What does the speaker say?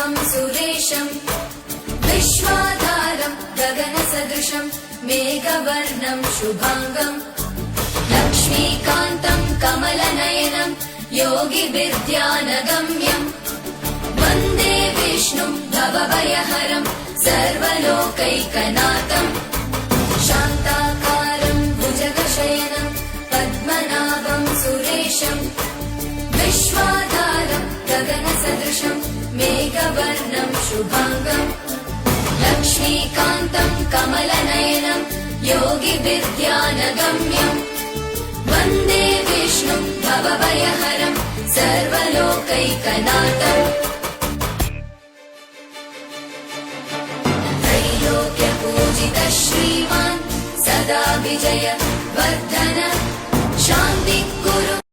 पद्मनाभं सुरेशं विश्वाधारं गगनसदृशं मेघवर्णं शुभांगं लक्ष्मीकान्तं कमलनयनं योगिभिर्ध्यानगम्यं वन्दे विष्णुं भवभयहरं सर्वलोकैकनाथं शान्ताकारं भुजगशयनं पद्मनाभं सुरेशं विश्वाधारं गगनसदृशं मेघवर्णं शुभांगं लक्ष्मीकान्तं कमलनयनं योगिभिर्ध्यानगम्यं वन्दे विष्णुं भवभयहरं सर्वलोकैकनाथम् त्रैलोक्यपूजितः श्रीमान् सदा विजय वर्धन